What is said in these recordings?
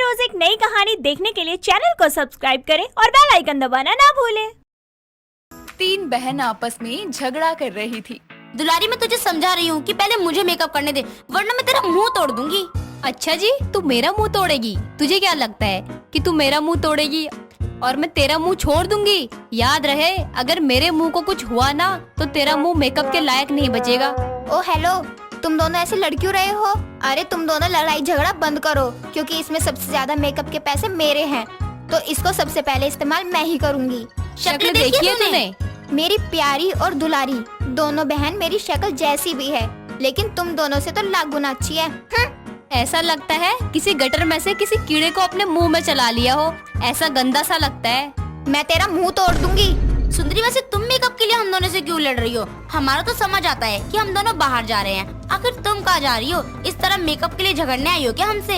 रोज एक नई कहानी देखने के लिए चैनल को सब्सक्राइब करें और बेल आइकन दबाना ना भूलें। तीन बहन आपस में झगड़ा कर रही थी। दुलारी, मैं तुझे समझा रही हूँ कि पहले मुझे मेकअप करने दे, वरना मैं तेरा मुंह तोड़ दूंगी। अच्छा जी, तू मेरा मुंह तोड़ेगी? तुझे क्या लगता है कि तू मेरा मुंह तोड़ेगी और मैं तेरा मुंह छोड़ दूंगी? याद रहे, अगर मेरे मुंह को कुछ हुआ ना तो तेरा मुंह मेकअप के लायक नहीं बचेगा। ओ हेलो, तुम दोनों ऐसे लड़ क्यों रहे हो? अरे तुम दोनों लड़ाई झगड़ा बंद करो, क्योंकि इसमें सबसे ज्यादा मेकअप के पैसे मेरे हैं, तो इसको सबसे पहले इस्तेमाल मैं ही करूंगी। शक्ल देखी है तूने? मेरी प्यारी और दुलारी दोनों बहन मेरी शक्ल जैसी भी है, लेकिन तुम दोनों से तो लाख गुना अच्छी है। ऐसा लगता है किसी गटर में से किसी कीड़े को अपने मुंह में चला लिया हो, ऐसा गंदा सा लगता है। मैं तेरा मुंह तोड़ दूंगी। सुंदरी, वैसे तुम मेकअप के लिए हम दोनों से क्यों लड़ रही हो? हमारा तो समझ आता है कि हम दोनों बाहर जा रहे हैं, आखिर तुम कहाँ जा रही हो? इस तरह मेकअप के लिए झगड़ने आई हो क्या हमसे?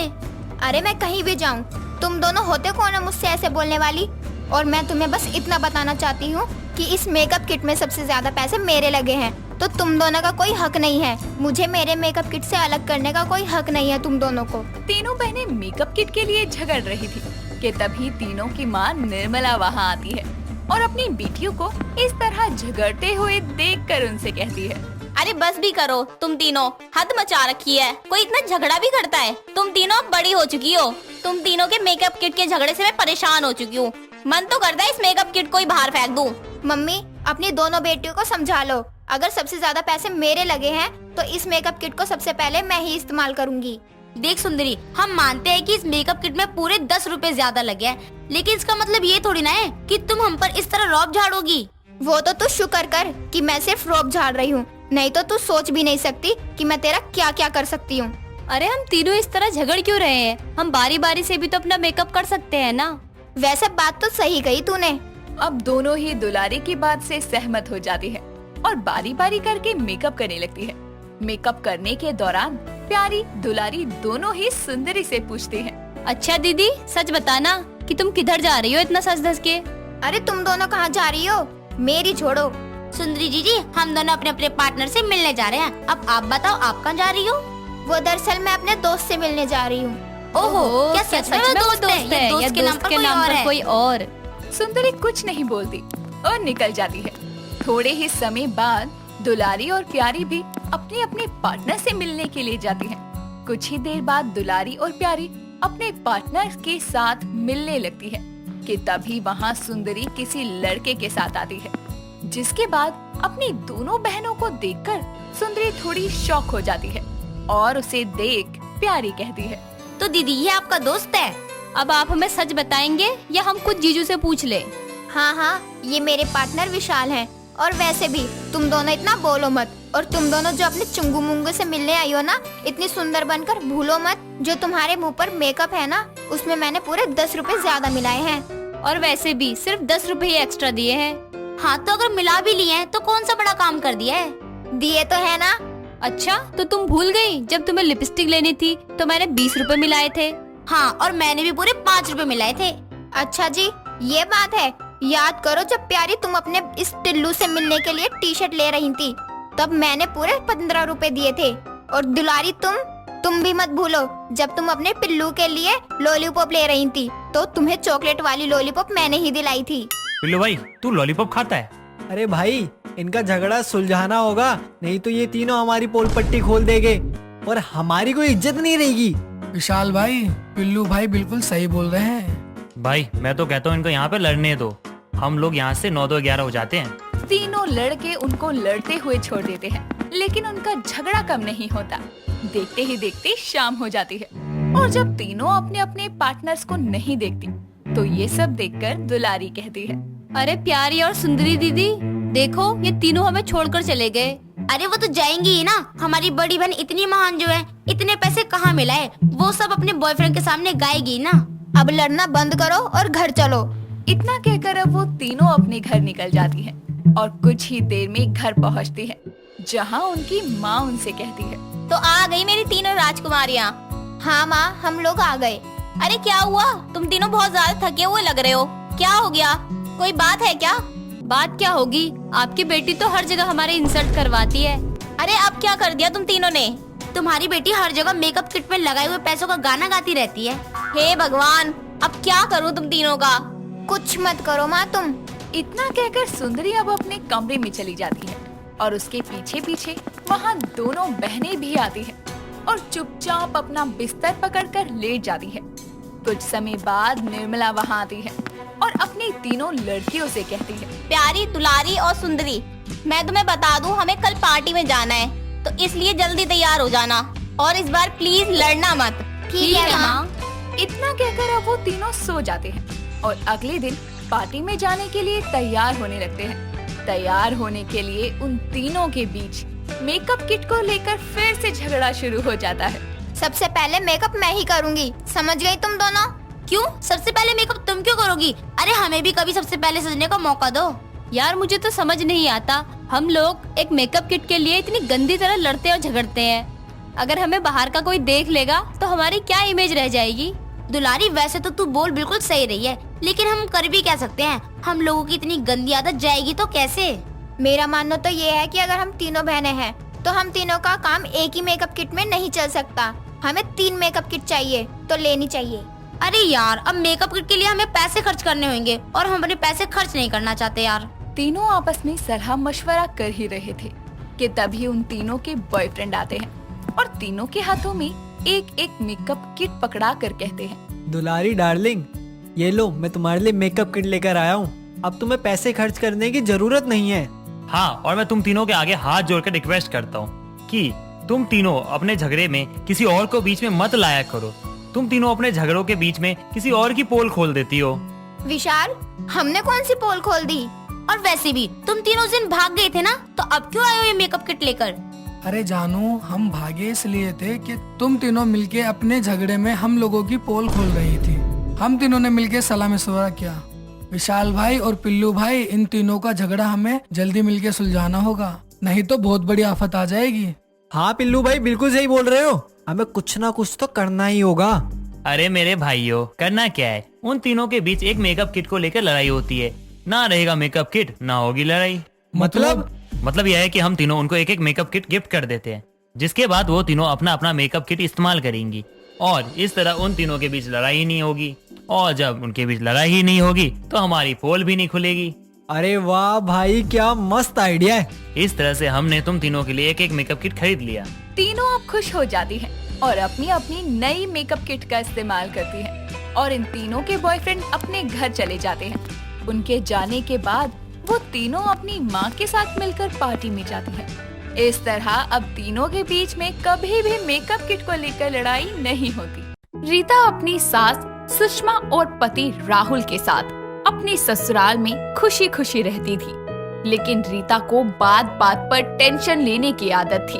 अरे मैं कहीं भी जाऊँ, तुम दोनों होते कौन है मुझसे ऐसे बोलने वाली? और मैं तुम्हें बस इतना बताना चाहती हूँ कि इस मेकअप किट में सबसे ज्यादा पैसे मेरे लगे हैं, तो तुम दोनों का कोई हक नहीं है। मुझे मेरे मेकअप किट से अलग करने का कोई हक नहीं है तुम दोनों को। तीनों बहनें मेकअप किट के लिए झगड़ रही थी कि तभी तीनों की माँ निर्मला वहाँ आती है और अपनी बेटियों को इस तरह झगड़ते हुए देखकर उनसे कहती है, अरे बस भी करो, तुम तीनों हद मचा रखी है। कोई इतना झगड़ा भी करता है? तुम तीनों अब बड़ी हो चुकी हो। तुम तीनों के मेकअप किट के झगड़े से मैं परेशान हो चुकी हूँ। मन तो करता है इस मेकअप किट को ही बाहर फेंक दूं। मम्मी, अपनी दोनों बेटियों को समझा लो। अगर सबसे ज्यादा पैसे मेरे लगे हैं तो इस मेकअप किट को सबसे पहले मैं ही इस्तेमाल करूंगी। देख सुंदरी, हम मानते हैं कि इस मेकअप किट में पूरे 10 रुपए ज्यादा लगे हैं, लेकिन इसका मतलब ये थोड़ी ना है कि तुम हम पर इस तरह रौब झाड़ोगी। वो तो तू शुक्र कर कि मैं सिर्फ रौब झाड़ रही हूँ, नहीं तो तू सोच भी नहीं सकती कि मैं तेरा क्या क्या कर सकती हूँ। अरे हम तीनों इस तरह झगड़ क्यों रहे हैं? हम बारी बारी से भी तो अपना मेकअप कर सकते हैं ना। वैसे बात तो सही कही तूने। अब दोनों ही दुलारी की बात से सहमत हो जाती है और बारी बारी करके मेकअप करने लगती है। मेकअप करने के दौरान प्यारी दुलारी दोनों ही सुंदरी से पूछती हैं, अच्छा दीदी, सच बताना कि तुम किधर जा रही हो इतना सज धज के? अरे तुम दोनों कहाँ जा रही हो? मेरी छोड़ो। सुंदरी जी, हम दोनों अपने अपने पार्टनर से मिलने जा रहे हैं। अब आप बताओ, आप कहाँ जा रही हो? वो दरअसल मैं अपने दोस्त से मिलने जा रही हूँ। ओहो, क्या सच में वो दोस्त है या दोस्त के नाम पर कोई और? सुंदरी कुछ नहीं बोलती और निकल जाती है। थोड़े ही समय बाद दुलारी और प्यारी भी अपने अपने पार्टनर से मिलने के लिए जाती हैं। कुछ ही देर बाद दुलारी और प्यारी अपने पार्टनर के साथ मिलने लगती है कि तभी वहाँ सुंदरी किसी लड़के के साथ आती है, जिसके बाद अपनी दोनों बहनों को देखकर सुंदरी थोड़ी शॉक हो जाती है और उसे देख प्यारी कहती है, तो दीदी ये आपका दोस्त है? अब आप हमें सच बताएंगे या हम खुद जीजू से पूछ ले? हाँ हाँ, ये मेरे पार्टनर विशाल हैं। और वैसे भी तुम दोनों इतना बोलो मत, और तुम दोनों जो अपने चुंगू मुंगू से मिलने आई हो ना, इतनी सुंदर बनकर भूलो मत, जो तुम्हारे मुंह पर मेकअप है ना, उसमें मैंने पूरे 10 रुपए ज्यादा मिलाए हैं। और वैसे भी सिर्फ 10 रुपए ही एक्स्ट्रा दिए हैं। हाँ, तो अगर मिला भी लिए हैं तो कौन सा बड़ा काम कर दिया है? दिए तो है ना। अच्छा, तो तुम भूल गई जब तुम्हें लिपस्टिक लेनी थी तो मैंने 20 रुपए मिलाए थे। हाँ, और मैंने भी पूरे 5 रुपए मिलाए थे। अच्छा जी, ये बात है। याद करो जब प्यारी तुम अपने इस टिल्लू से मिलने के लिए टी शर्ट ले रही थी, तब मैंने पूरे 15 रुपए दिए थे। और दुलारी, तुम भी मत भूलो, जब तुम अपने पिल्लू के लिए लॉलीपॉप ले रही थी, तो तुम्हें चॉकलेट वाली लॉलीपॉप मैंने ही दिलाई थी। पिल्लू भाई, तू लॉलीपॉप खाता है? अरे भाई, इनका झगड़ा सुलझाना होगा, नहीं तो ये तीनों हमारी पोल पट्टी खोल देंगे और हमारी कोई इज्जत नहीं रहेगी। विशाल भाई, पिल्लू भाई बिल्कुल सही बोल रहे हैं। भाई मैं तो कहता हूँ इनको यहाँ पे लड़ने दो, हम लोग यहाँ से 9-2-11 हो जाते हैं। तीनों लड़के उनको लड़ते हुए छोड़ देते हैं, लेकिन उनका झगड़ा कम नहीं होता। देखते ही देखते शाम हो जाती है और जब तीनों अपने अपने पार्टनर्स को नहीं देखती, तो ये सब देखकर दुलारी कहती है, अरे प्यारी और सुंदरी दीदी, देखो ये तीनों हमें छोड़कर चले गए। अरे वो तो जाएंगी ही ना, हमारी बड़ी बहन इतनी महान जो है, इतने पैसे कहाँ मिलाए, वो सब अपने बॉयफ्रेंड के सामने गाएगी ना। अब लड़ना बंद करो और घर चलो। इतना कहकर अब वो तीनों अपने घर निकल जाती हैं और कुछ ही देर में घर पहुंचती हैं, जहां उनकी माँ उनसे कहती है, तो आ गई मेरी तीनों राजकुमारियाँ। हाँ माँ, हम लोग आ गए। अरे क्या हुआ, तुम तीनों बहुत ज्यादा थके हुए लग रहे हो, क्या हो गया? कोई बात है क्या? बात क्या होगी, आपकी बेटी तो हर जगह हमारे इंसल्ट करवाती है। अरे अब क्या कर दिया तुम तीनों ने? तुम्हारी बेटी हर जगह मेकअप किट में लगाए हुए पैसों का गाना गाती रहती है। हे भगवान, अब क्या करूं तुम तीनों का? कुछ मत करो माँ तुम। इतना कहकर सुंदरी अब अपने कमरे में चली जाती है और उसके पीछे पीछे वहाँ दोनों बहनें भी आती हैं और चुपचाप अपना बिस्तर पकड़कर लेट जाती है। कुछ समय बाद निर्मला वहाँ आती है और अपनी तीनों लड़कियों से कहती है, प्यारी, दुलारी और सुंदरी, मैं तुम्हें बता दूं, हमें कल पार्टी में जाना है, तो इसलिए जल्दी तैयार हो जाना और इस बार प्लीज लड़ना मत। ठीक है माँ। इतना कहकर अब वो तीनों सो जाते हैं और अगले दिन पार्टी में जाने के लिए तैयार होने लगते हैं। तैयार होने के लिए उन तीनों के बीच मेकअप किट को लेकर फिर से झगड़ा शुरू हो जाता है। सबसे पहले मेकअप मैं ही करूँगी, समझ गई तुम दोनों? क्यों? सबसे पहले मेकअप तुम क्यों करोगी? अरे हमें भी कभी सबसे पहले सजने का मौका दो। यार मुझे तो समझ नहीं आता, हम लोग एक मेकअप किट के लिए इतनी गंदी तरह लड़ते और झगड़ते हैं। अगर हमें बाहर का कोई देख लेगा तो हमारी क्या इमेज रह जाएगी? दुलारी, वैसे तो तू बोल बिल्कुल सही रही है, लेकिन हम कर भी क्या सकते हैं? हम लोगों की इतनी गंदी आदत जाएगी तो कैसे? मेरा मानना तो ये है कि अगर हम तीनों बहनें हैं तो हम तीनों का काम एक ही मेकअप किट में नहीं चल सकता। हमें 3 मेकअप किट चाहिए तो लेनी चाहिए। अरे यार, अब मेकअप किट के लिए हमें पैसे खर्च करने होंगे और हम अपने पैसे खर्च नहीं करना चाहते यार। तीनों आपस में सलाह मशवरा कर ही रहे थे कि तभी उन तीनों के बॉयफ्रेंड आते हैं और तीनों के हाथों में एक एक मेकअप किट पकड़ा कर कहते हैं, दुलारी डार्लिंग, ये लो मैं तुम्हारे लिए मेकअप किट लेकर आया हूँ। अब तुम्हें पैसे खर्च करने की जरूरत नहीं है। हाँ, और मैं तुम तीनों के आगे हाथ जोड़कर रिक्वेस्ट करता हूँ कि तुम तीनों अपने झगड़े में किसी और को बीच में मत लाया करो। तुम तीनों अपने झगड़ों के बीच में किसी और की पोल खोल देती हो। विशाल, हमने कौन सी पोल खोल दी? और वैसे भी तुम तीनों उस दिन भाग गए थे ना, तो अब क्यों आए हो ये मेकअप किट लेकर? अरे जानू, हम भागे इसलिए थे कि तुम तीनों मिलके अपने झगड़े में हम लोगों की पोल खोल रही थी। हम तीनों ने मिलके सलाह मशवरा किया। विशाल भाई और पिल्लू भाई, इन तीनों का झगड़ा हमें जल्दी मिलके सुलझाना होगा, नहीं तो बहुत बड़ी आफत आ जाएगी। हाँ पिल्लू भाई, बिल्कुल सही बोल रहे हो। हमें कुछ ना कुछ तो करना ही होगा। अरे मेरे भाइयों, करना क्या है? उन तीनों के बीच एक मेकअप किट को लेकर लड़ाई होती है। ना रहेगा मेकअप किट, ना होगी लड़ाई। मतलब यह है कि हम तीनों उनको एक एक मेकअप किट गिफ्ट कर देते हैं, जिसके बाद वो तीनों अपना अपना मेकअप किट इस्तेमाल करेंगी और इस तरह उन तीनों के बीच लड़ाई ही नहीं होगी। और जब उनके बीच लड़ाई ही नहीं होगी तो हमारी पोल भी नहीं खुलेगी। अरे वाह भाई, क्या मस्त आइडिया है। इस तरह से हमने तुम तीनों के लिए एक एक मेकअप किट खरीद लिया। तीनों अब खुश हो जाती हैं और अपनी अपनी नई मेकअप किट का इस्तेमाल करती हैं और इन तीनों के बॉयफ्रेंड अपने घर चले जाते हैं। उनके जाने के बाद वो तीनों अपनी माँ के साथ मिलकर पार्टी में जाती हैं। इस तरह अब तीनों के बीच में कभी भी मेकअप किट को लेकर लड़ाई नहीं होती। रीता अपनी सास सुषमा और पति राहुल के साथ अपने ससुराल में खुशी खुशी रहती थी, लेकिन रीता को बात बात पर टेंशन लेने की आदत थी।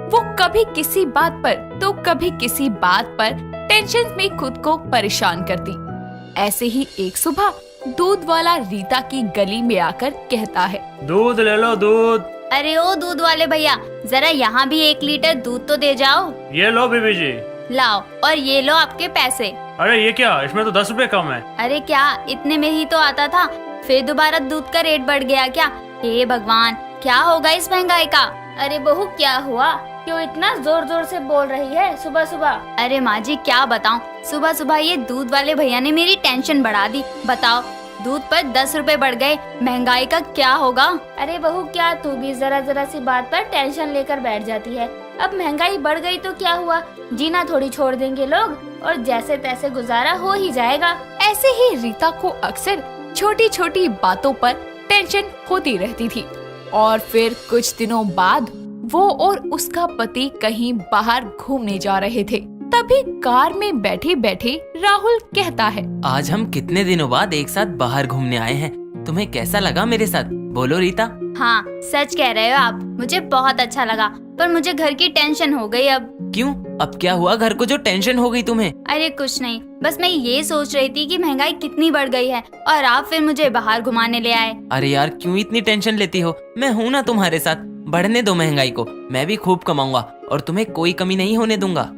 वो कभी किसी बात पर तो कभी किसी बात पर टेंशन में खुद को परेशान करती। ऐसे ही एक सुबह दूध वाला रीता की गली में आकर कहता है, दूध ले लो, दूध। अरे ओ दूध वाले भैया, जरा यहाँ भी 1 लीटर दूध तो दे जाओ। ये लो बीबी जी। लाओ, और ये लो आपके पैसे। अरे ये क्या, इसमें तो 10 रुपए कम है। अरे क्या, इतने में ही तो आता था, फिर दोबारा दूध का रेट बढ़ गया क्या? हे भगवान, क्या होगा इस महंगाई का? अरे बहू, क्या हुआ? क्यों इतना जोर जोर से बोल रही है सुबह सुबह? अरे माँ जी, क्या बताऊँ, सुबह सुबह ये दूध वाले भैया ने मेरी टेंशन बढ़ा दी। बताओ, दूध पर 10 रुपए बढ़ गए, महंगाई का क्या होगा? अरे बहू, क्या तू भी जरा जरा सी बात पर टेंशन लेकर बैठ जाती है? अब महंगाई बढ़ गई तो क्या हुआ, जीना थोड़ी छोड़ देंगे लोग, और जैसे तैसे गुजारा हो ही जाएगा। ऐसे ही रीता को अक्सर छोटी छोटी बातों पर टेंशन होती रहती थी। और फिर कुछ दिनों बाद वो और उसका पति कहीं बाहर घूमने जा रहे थे। तभी कार में बैठे बैठे राहुल कहता है, आज हम कितने दिनों बाद एक साथ बाहर घूमने आए हैं। तुम्हें कैसा लगा मेरे साथ? बोलो रीता। हाँ, सच कह रहे हो आप, मुझे बहुत अच्छा लगा, पर मुझे घर की टेंशन हो गई अब। क्यों? अब क्या हुआ घर को जो टेंशन हो गई तुम्हें? अरे कुछ नहीं, बस मैं ये सोच रही थी कि महंगाई कितनी बढ़ गई है और आप फिर मुझे बाहर घुमाने ले आए। अरे यार, क्यों इतनी टेंशन लेती हो? मैं हूँ ना तुम्हारे साथ। बढ़ने दो महंगाई को, मैं भी खूब कमाऊंगा और तुम्हें कोई कमी नहीं होने दूंगा।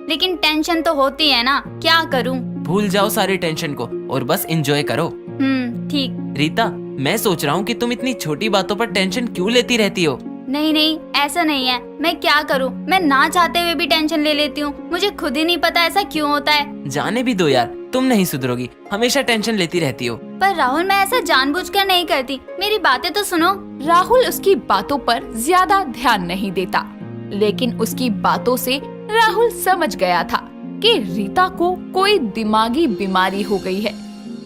लेकिन टेंशन तो होती है ना, क्या करूं? भूल जाओ सारी टेंशन को और बस एंजॉय करो। ठीक। रीता, मैं सोच रहा हूँ कि तुम इतनी छोटी बातों पर टेंशन क्यों लेती रहती हो? नहीं नहीं, ऐसा नहीं है। मैं क्या करूं? मैं ना चाहते हुए भी टेंशन ले लेती हूँ। मुझे खुद ही नहीं पता ऐसा क्यों होता है। जाने भी दो यार, तुम नहीं सुधरोगी, हमेशा टेंशन लेती रहती हो। पर राहुल, मैं ऐसा जानबूझकर नहीं करती। मेरी बातें तो सुनो। राहुल उसकी बातों पर ज्यादा ध्यान नहीं देता, लेकिन उसकी बातों से राहुल समझ गया था कि रीता को कोई दिमागी बीमारी हो गई है।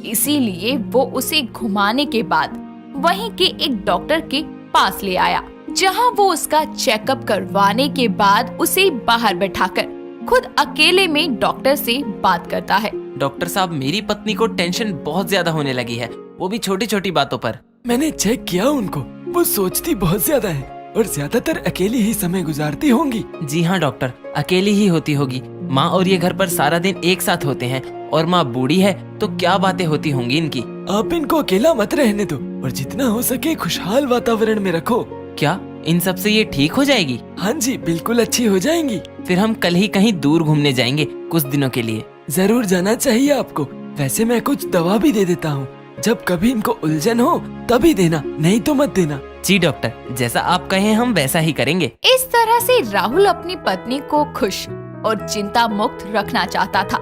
इसीलिए वो उसे घुमाने के बाद वहीं के एक डॉक्टर के पास ले आया, जहां वो उसका चेकअप करवाने के बाद उसे बाहर बैठाकर खुद अकेले में डॉक्टर से बात करता है। डॉक्टर साहब, मेरी पत्नी को टेंशन बहुत ज्यादा होने लगी है, वो भी छोटी छोटी बातों पर। मैंने चेक किया उनको, वो सोचती बहुत ज्यादा है और ज्यादातर अकेली ही समय गुजारती होंगी। जी हाँ डॉक्टर, अकेली ही होती होगी। माँ और ये घर पर सारा दिन एक साथ होते हैं और माँ बूढ़ी है तो क्या बातें होती होंगी इनकी। आप इनको अकेला मत रहने दो और जितना हो सके खुशहाल वातावरण में रखो। क्या इन सब से ये ठीक हो जाएगी? हाँ जी, बिल्कुल अच्छी हो जाएंगी। फिर हम कल ही कहीं दूर घूमने जाएंगे कुछ दिनों के लिए। जरूर जाना चाहिए आपको। वैसे मैं कुछ दवा भी दे देता हूँ, जब कभी इनको उलझन हो तभी देना, नहीं तो मत देना। जी डॉक्टर, जैसा आप कहें हम वैसा ही करेंगे। इस तरह से राहुल अपनी पत्नी को खुश और चिंता मुक्त रखना चाहता था,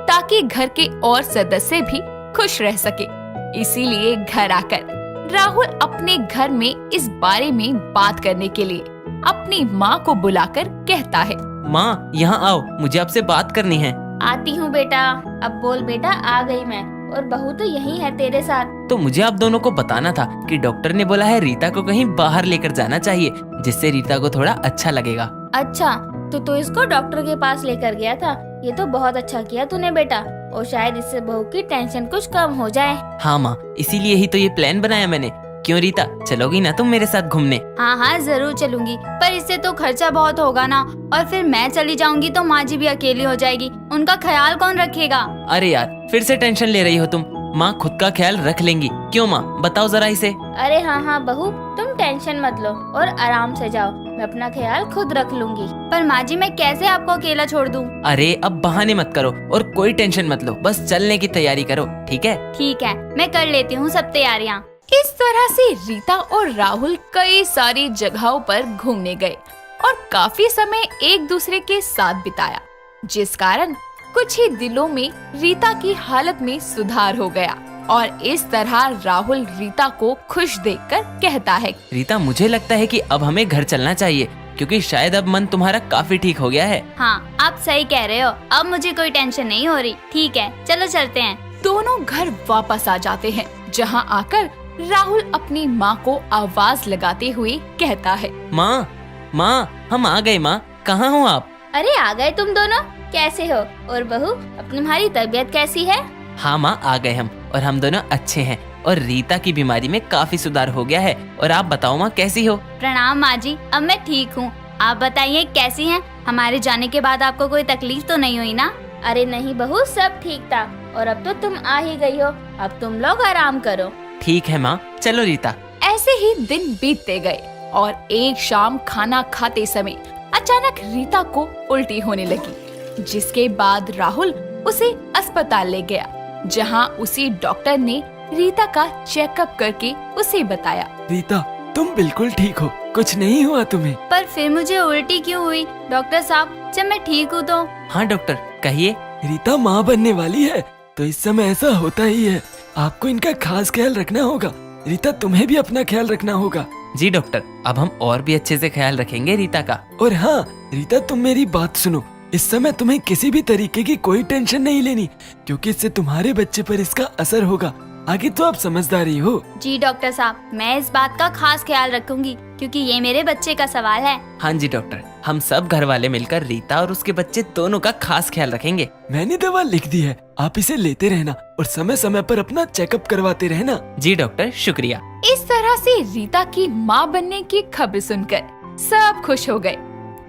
ताकि घर के और सदस्य भी खुश रह सके। इसीलिए घर आकर राहुल अपने घर में इस बारे में बात करने के लिए अपनी माँ को बुलाकर कहता है, माँ यहाँ आओ, मुझे आपसे बात करनी है। आती हूँ बेटा। अब बोल बेटा, आ गई मैं, और बहू तो यही है तेरे साथ। तो मुझे आप दोनों को बताना था कि डॉक्टर ने बोला है रीता को कहीं बाहर लेकर जाना चाहिए, जिससे रीता को थोड़ा अच्छा लगेगा। अच्छा, तो तू इसको डॉक्टर के पास लेकर गया था। ये तो बहुत अच्छा किया तूने बेटा, और शायद इससे बहू की टेंशन कुछ कम हो जाए। हाँ माँ, इसीलिए ही तो ये प्लान बनाया मैंने। क्यों रीता, चलोगी ना तुम मेरे साथ घूमने? हाँ हाँ, जरूर चलूंगी, पर इससे तो खर्चा बहुत होगा ना। और फिर मैं चली जाऊंगी तो माँ जी भी अकेली हो जाएगी, उनका ख्याल कौन रखेगा? अरे यार, फिर से टेंशन ले रही हो तुम। माँ खुद का ख्याल रख लेंगी। क्यों माँ, बताओ जरा इसे। अरे हाँ हाँ बहू, तुम टेंशन मत लो और आराम से जाओ, मैं अपना ख्याल खुद रख लूंगी। पर माँ जी, मैं कैसे आपको अकेला छोड़ दूँ? अरे अब बहाने मत करो और कोई टेंशन मत लो, बस चलने की तैयारी करो, ठीक है? ठीक है, मैं कर लेती हूँ सब तैयारियाँ। इस तरह से रीता और राहुल कई सारी जगहों पर घूमने गए और काफी समय एक दूसरे के साथ बिताया, जिस कारण कुछ ही दिनों में रीता की हालत में सुधार हो गया। और इस तरह राहुल रीता को खुश देखकर कहता है, रीता, मुझे लगता है कि अब हमें घर चलना चाहिए, क्योंकि शायद अब मन तुम्हारा काफी ठीक हो गया है। हाँ, आप सही कह रहे हो, अब मुझे कोई टेंशन नहीं हो रही। ठीक है, चलो चलते हैं। दोनों घर वापस आ जाते हैं, जहाँ आकर राहुल अपनी माँ को आवाज लगाते हुए कहता है, माँ माँ, हम आ गए। माँ, कहाँ हो आप? अरे आ गए तुम दोनों, कैसे हो? और बहू, अब तुम्हारी तबीयत कैसी है? हाँ माँ, आ गए हम, और हम दोनों अच्छे हैं, और रीता की बीमारी में काफी सुधार हो गया है। और आप बताओ माँ, कैसी हो? प्रणाम माँ जी, अब मैं ठीक हूँ। आप बताइए कैसी हैं? हमारे जाने के बाद आपको कोई तकलीफ तो नहीं हुई ना? अरे नहीं बहू, सब ठीक था, और अब तो तुम आ ही गई हो, अब तुम लोग आराम करो। ठीक है माँ, चलो रीता। ऐसे ही दिन बीतते गए और एक शाम खाना खाते समय अचानक रीता को उल्टी होने लगी, जिसके बाद राहुल उसे अस्पताल ले गया, जहां उसी डॉक्टर ने रीता का चेकअप करके उसे बताया, रीता, तुम बिल्कुल ठीक हो, कुछ नहीं हुआ तुम्हें। पर फिर मुझे उल्टी क्यों हुई डॉक्टर साहब, जब मैं ठीक हूँ तो? हाँ डॉक्टर, कहिए। रीता माँ बनने वाली है, तो इस समय ऐसा होता ही है। आपको इनका खास ख्याल रखना होगा। रीता, तुम्हें भी अपना ख्याल रखना होगा। जी डॉक्टर, अब हम और भी अच्छे से ख्याल रखेंगे रीता का। और हाँ रीता, तुम मेरी बात सुनो, इस समय तुम्हें किसी भी तरीके की कोई टेंशन नहीं लेनी, क्योंकि इससे तुम्हारे बच्चे पर इसका असर होगा। आगे तो आप समझदारी हो। जी डॉक्टर साहब, मैं इस बात का खास ख्याल रखूंगी, क्योंकि ये मेरे बच्चे का सवाल है। हाँ जी डॉक्टर, हम सब घर वाले मिलकर रीता और उसके बच्चे दोनों का खास ख्याल रखेंगे। मैंने दवा लिख दी है, आप इसे लेते रहना और समय समय पर अपना चेकअप करवाते रहना। जी डॉक्टर, शुक्रिया। इस तरह से रीता की माँ बनने की खबर सुनकर सब खुश हो गए।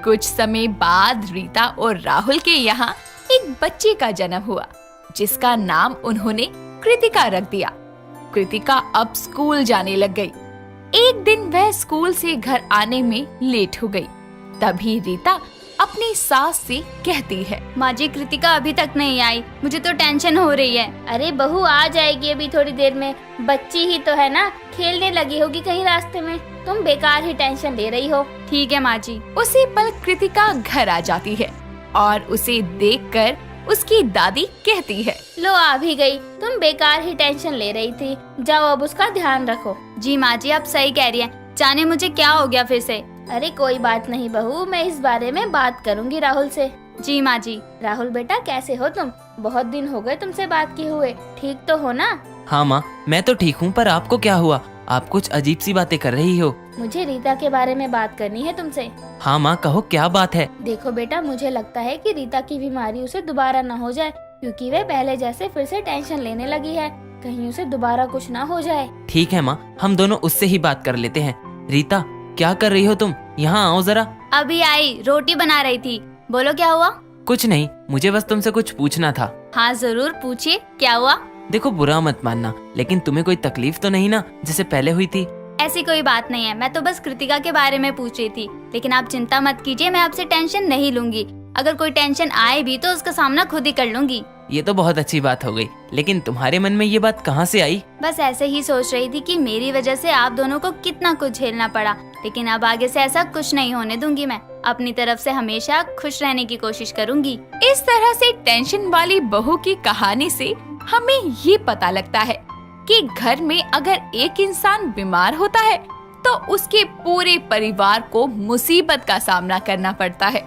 कुछ समय बाद रीता और राहुल के यहाँ एक बच्चे का जन्म हुआ, जिसका नाम उन्होंने कृतिका रख दिया। कृतिका अब स्कूल जाने लग गई। एक दिन वह स्कूल से घर आने में लेट हो गई। तभी रीता अपनी सास से कहती है, माँ जी, कृतिका अभी तक नहीं आई, मुझे तो टेंशन हो रही है। अरे बहू, आ जाएगी अभी थोड़ी देर में, बच्ची ही तो है ना, खेलने लगी होगी कहीं रास्ते में। तुम बेकार ही टेंशन ले रही हो। ठीक है माँ जी। उसी पल कृतिका घर आ जाती है और उसे देखकर उसकी दादी कहती है, लो आ भी गई, तुम बेकार ही टेंशन ले रही थी, जाओ अब उसका ध्यान रखो। जी माँ जी, आप सही कह रही हैं। जाने मुझे क्या हो गया फिर से। अरे कोई बात नहीं बहू, मैं इस बारे में बात करूंगी राहुल से। जी माँ जी। राहुल बेटा कैसे हो तुम? बहुत दिन हो गए तुमसे बात किए हुए, ठीक तो हो ना? हाँ माँ, मैं तो ठीक हूँ, पर आपको क्या हुआ? आप कुछ अजीब सी बातें कर रही हो। मुझे रीता के बारे में बात करनी है तुमसे। हाँ माँ, कहो क्या बात है। देखो बेटा, मुझे लगता है कि रीता की बीमारी उसे दोबारा न हो जाए, क्योंकि वे पहले जैसे फिर से टेंशन लेने लगी है। कहीं उसे दोबारा कुछ ना हो जाए। ठीक है माँ, हम दोनों उससे ही बात कर लेते हैं। रीता, क्या कर रही हो तुम? यहाँ आओ जरा। अभी आई, रोटी बना रही थी। बोलो क्या हुआ? कुछ नहीं, मुझे बस तुमसे कुछ पूछना था। हाँ जरूर, पूछिए क्या हुआ। देखो, बुरा मत मानना, लेकिन तुम्हें कोई तकलीफ तो नहीं ना जैसे पहले हुई थी? ऐसी कोई बात नहीं है, मैं तो बस कृतिका के बारे में पूछ रही थी। लेकिन आप चिंता मत कीजिए, मैं आपसे टेंशन नहीं लूंगी। अगर कोई टेंशन आए भी तो उसका सामना खुद ही कर लूंगी। ये तो बहुत अच्छी बात हो गई, लेकिन तुम्हारे मन में ये बात कहाँ से आई? बस ऐसे ही सोच रही थी कि मेरी वजह से आप दोनों को कितना कुछ झेलना पड़ा, लेकिन अब आगे से ऐसा कुछ नहीं होने दूंगी। मैं अपनी तरफ से हमेशा खुश रहने की कोशिश करूंगी। इस तरह से टेंशन वाली बहू की कहानी से हमें ये पता लगता है कि घर में अगर एक इंसान बीमार होता है तो उसके पूरे परिवार को मुसीबत का सामना करना पड़ता है।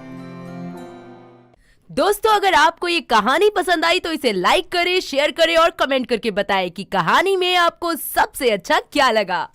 दोस्तों, अगर आपको ये कहानी पसंद आई तो इसे लाइक करें, शेयर करें और कमेंट करके बताएं कि कहानी में आपको सबसे अच्छा क्या लगा।